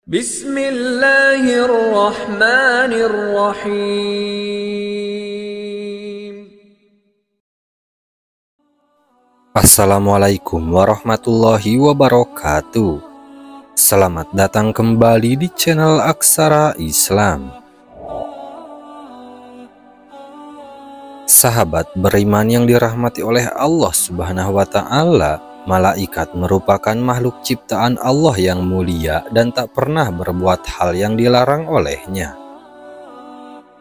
Bismillahirrahmanirrahim. Assalamualaikum warahmatullahi wabarakatuh. Selamat datang kembali di channel Aksara Islam. Sahabat beriman yang dirahmati oleh Allah Subhanahu wa Ta'ala, malaikat merupakan makhluk ciptaan Allah yang mulia dan tak pernah berbuat hal yang dilarang olehnya.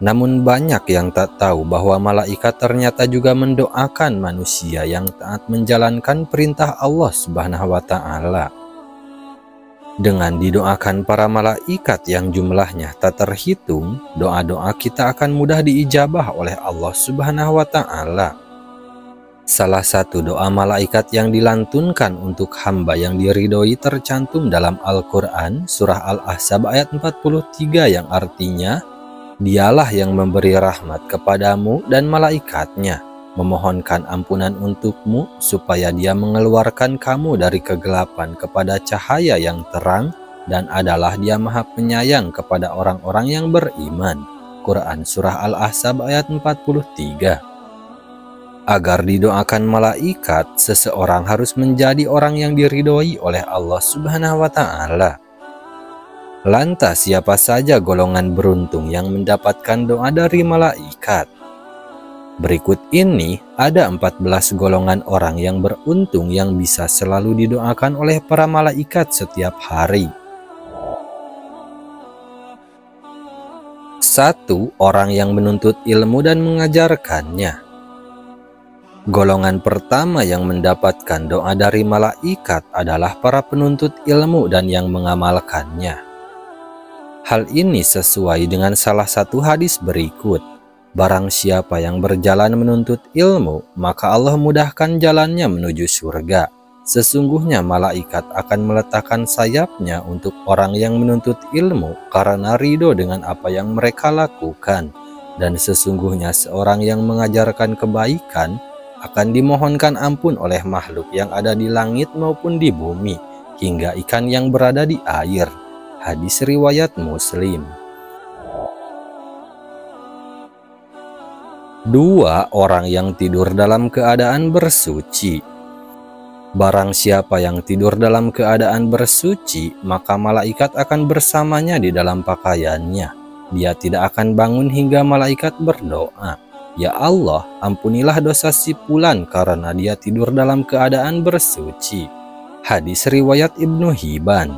Namun banyak yang tak tahu bahwa malaikat ternyata juga mendoakan manusia yang taat menjalankan perintah Allah Subhanahu wa Ta'ala. Dengan didoakan para malaikat yang jumlahnya tak terhitung, doa-doa kita akan mudah diijabah oleh Allah Subhanahu wa Ta'ala. Salah satu doa malaikat yang dilantunkan untuk hamba yang diridhoi tercantum dalam Al-Quran surah Al-Ahzab ayat 43 yang artinya, Dialah yang memberi rahmat kepadamu dan malaikatnya, memohonkan ampunan untukmu supaya dia mengeluarkan kamu dari kegelapan kepada cahaya yang terang, dan adalah dia maha penyayang kepada orang-orang yang beriman. Quran surah Al-Ahzab ayat 43. Agar didoakan malaikat, seseorang harus menjadi orang yang diridhoi oleh Allah Subhanahu wa Ta'ala. Lantas siapa saja golongan beruntung yang mendapatkan doa dari malaikat? Berikut ini ada 14 golongan orang yang beruntung yang bisa selalu didoakan oleh para malaikat setiap hari. 1. Orang yang menuntut ilmu dan mengajarkannya. Golongan pertama yang mendapatkan doa dari malaikat adalah para penuntut ilmu dan yang mengamalkannya. Hal ini sesuai dengan salah satu hadis berikut. Barang siapa yang berjalan menuntut ilmu, maka Allah mudahkan jalannya menuju surga. Sesungguhnya malaikat akan meletakkan sayapnya untuk orang yang menuntut ilmu karena ridho dengan apa yang mereka lakukan. Dan sesungguhnya seorang yang mengajarkan kebaikan akan dimohonkan ampun oleh makhluk yang ada di langit maupun di bumi, hingga ikan yang berada di air. Hadis riwayat Muslim. 2. Orang yang tidur dalam keadaan bersuci. Barang siapa yang tidur dalam keadaan bersuci, maka malaikat akan bersamanya di dalam pakaiannya. Dia tidak akan bangun hingga malaikat berdoa, "Ya Allah, ampunilah dosa si fulan karena dia tidur dalam keadaan bersuci." Hadis riwayat Ibnu Hibban.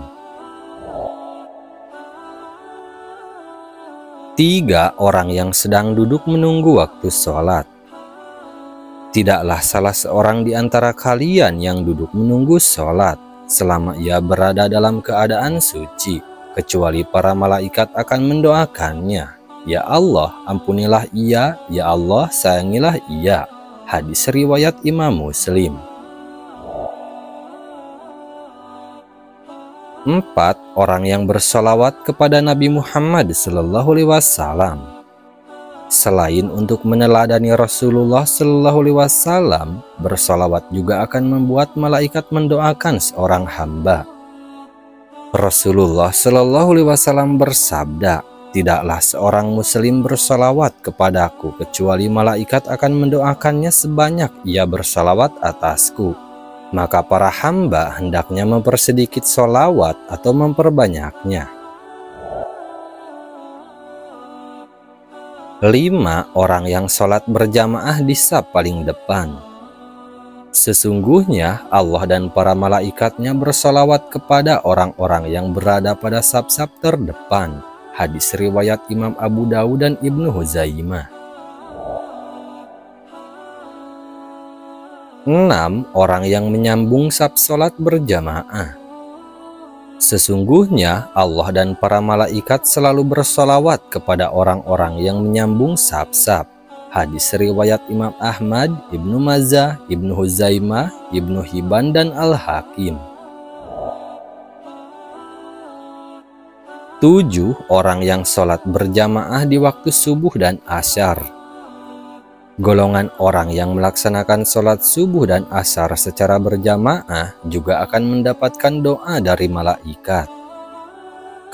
3. Orang yang sedang duduk menunggu waktu sholat. Tidaklah salah seorang di antara kalian yang duduk menunggu sholat selama ia berada dalam keadaan suci, kecuali para malaikat akan mendoakannya, "Ya Allah, ampunilah ia, ya Allah, sayangilah ia." Hadis riwayat Imam Muslim. 4. Orang yang bersolawat kepada Nabi Muhammad SAW. Selain untuk meneladani Rasulullah SAW, bersolawat juga akan membuat malaikat mendoakan seorang hamba. Rasulullah SAW bersabda, "Tidaklah seorang muslim bersolawat kepadaku kecuali malaikat akan mendoakannya sebanyak ia bersolawat atasku." Maka para hamba hendaknya mempersedikit solawat atau memperbanyaknya. 5. Orang yang sholat berjamaah di saf paling depan. Sesungguhnya Allah dan para malaikatnya bersolawat kepada orang-orang yang berada pada saf-saf terdepan. Hadis riwayat Imam Abu Dawud dan Ibnu Huzaimah. 6. Orang yang menyambung saf sholat berjamaah. Sesungguhnya Allah dan para malaikat selalu bersolawat kepada orang-orang yang menyambung saf-saf. Hadis riwayat Imam Ahmad, Ibnu Majah, Ibnu Huzaimah, Ibnu Hibban, dan Al-Hakim. 7. Orang yang sholat berjamaah di waktu subuh dan asyar. Golongan orang yang melaksanakan sholat subuh dan asar secara berjamaah juga akan mendapatkan doa dari malaikat.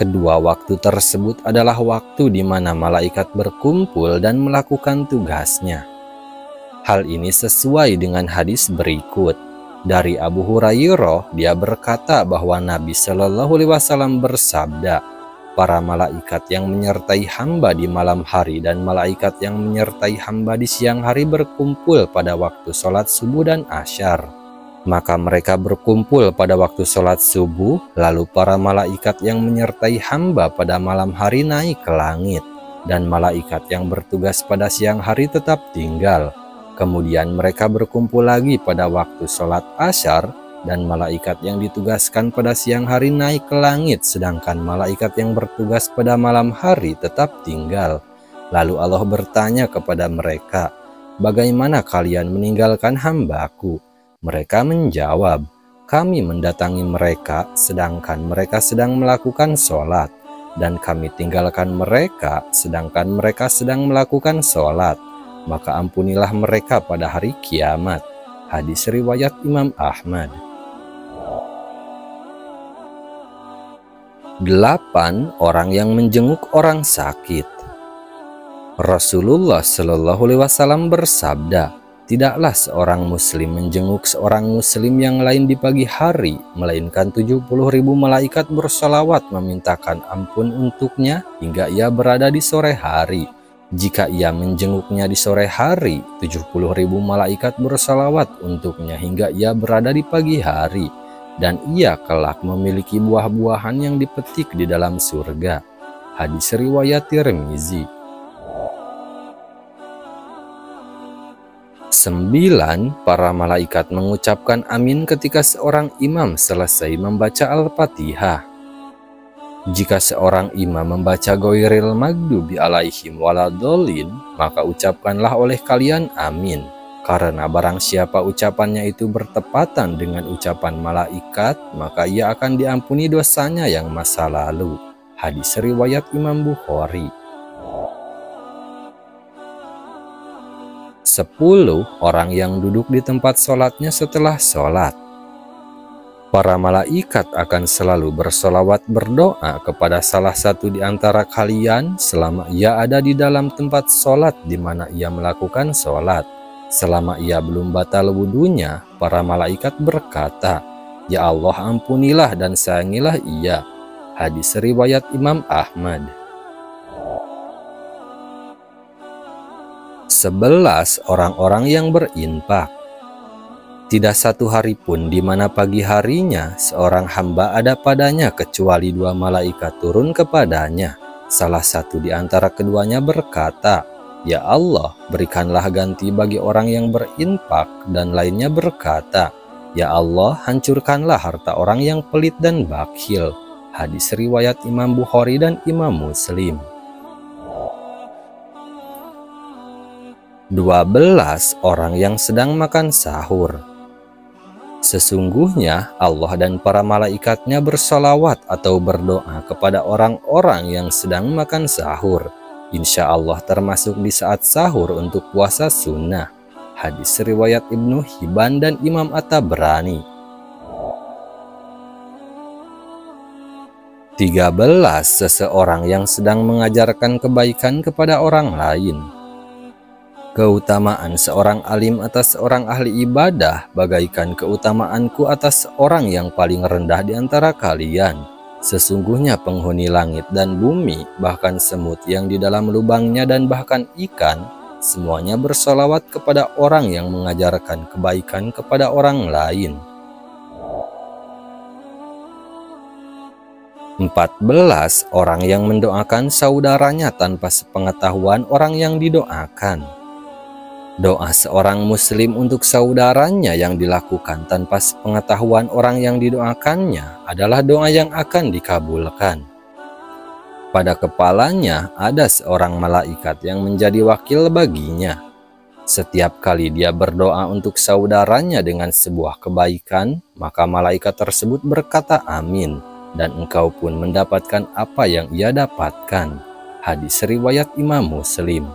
Kedua waktu tersebut adalah waktu di mana malaikat berkumpul dan melakukan tugasnya. Hal ini sesuai dengan hadis berikut. Dari Abu Hurairah, dia berkata bahwa Nabi Shallallahu Alaihi Wasallam bersabda, para malaikat yang menyertai hamba di malam hari dan malaikat yang menyertai hamba di siang hari berkumpul pada waktu sholat subuh dan asyar. Maka mereka berkumpul pada waktu sholat subuh, lalu para malaikat yang menyertai hamba pada malam hari naik ke langit, dan malaikat yang bertugas pada siang hari tetap tinggal. Kemudian mereka berkumpul lagi pada waktu sholat asyar, dan malaikat yang ditugaskan pada siang hari naik ke langit, sedangkan malaikat yang bertugas pada malam hari tetap tinggal. Lalu Allah bertanya kepada mereka, "Bagaimana kalian meninggalkan hamba-Ku?" Mereka menjawab, "Kami mendatangi mereka sedangkan mereka sedang melakukan sholat, dan kami tinggalkan mereka sedangkan mereka sedang melakukan sholat. Maka ampunilah mereka pada hari kiamat." Hadis riwayat Imam Ahmad. 8 orang yang menjenguk orang sakit. Rasulullah Shallallahu Alaihi Wasallam bersabda, "Tidaklah seorang muslim menjenguk seorang muslim yang lain di pagi hari, melainkan 70.000 malaikat bersolawat memintakan ampun untuknya hingga ia berada di sore hari. Jika ia menjenguknya di sore hari, 70.000 malaikat bersolawat untuknya hingga ia berada di pagi hari, dan ia kelak memiliki buah-buahan yang dipetik di dalam surga." Hadis riwayat Tirmizi. 9. Para malaikat mengucapkan amin ketika seorang imam selesai membaca Al-Fatihah. Jika seorang imam membaca Ghairil Maghdubi alaihim waladhdallin, maka ucapkanlah oleh kalian amin, karena barang siapa ucapannya itu bertepatan dengan ucapan malaikat, maka ia akan diampuni dosanya yang masa lalu. Hadis riwayat Imam Bukhari. 10. Orang yang duduk di tempat sholatnya setelah sholat. Para malaikat akan selalu bersolawat berdoa kepada salah satu di antara kalian selama ia ada di dalam tempat sholat di mana ia melakukan sholat. Selama ia belum batal wudunya, para malaikat berkata, "Ya Allah, ampunilah dan sayangilah ia." Hadis riwayat Imam Ahmad. 11. Orang-orang yang berinfak. Tidak satu hari pun di mana pagi harinya seorang hamba ada padanya kecuali 2 malaikat turun kepadanya. Salah satu di antara keduanya berkata, "Ya Allah, berikanlah ganti bagi orang yang berinfak," dan lainnya berkata, "Ya Allah, hancurkanlah harta orang yang pelit dan bakhil." Hadis riwayat Imam Bukhari dan Imam Muslim. 12. Orang yang sedang makan sahur. Sesungguhnya Allah dan para malaikatnya bersolawat atau berdoa kepada orang-orang yang sedang makan sahur. Insya Allah termasuk di saat sahur untuk puasa sunnah. Hadis riwayat Ibnu Hibban dan Imam At-Tabrani. 13. Seseorang yang sedang mengajarkan kebaikan kepada orang lain. Keutamaan seorang alim atas seorang ahli ibadah bagaikan keutamaanku atas seorang yang paling rendah di antara kalian. Sesungguhnya penghuni langit dan bumi, bahkan semut yang di dalam lubangnya dan bahkan ikan, semuanya bersolawat kepada orang yang mengajarkan kebaikan kepada orang lain. 14. Orang yang mendoakan saudaranya tanpa sepengetahuan orang yang didoakan. Doa seorang muslim untuk saudaranya yang dilakukan tanpa sepengetahuan orang yang didoakannya adalah doa yang akan dikabulkan. Pada kepalanya ada seorang malaikat yang menjadi wakil baginya. Setiap kali dia berdoa untuk saudaranya dengan sebuah kebaikan, maka malaikat tersebut berkata amin, dan engkau pun mendapatkan apa yang ia dapatkan. Hadis riwayat Imam Muslim.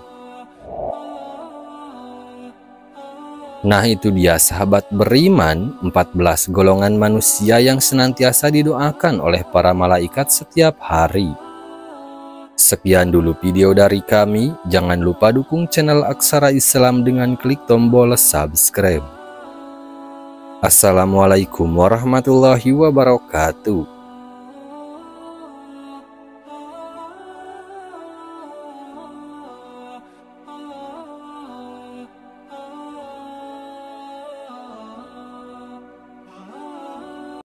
Nah itu dia sahabat beriman, 14 golongan manusia yang senantiasa didoakan oleh para malaikat setiap hari. Sekian dulu video dari kami, jangan lupa dukung channel Aksara Islam dengan klik tombol subscribe. Assalamualaikum warahmatullahi wabarakatuh.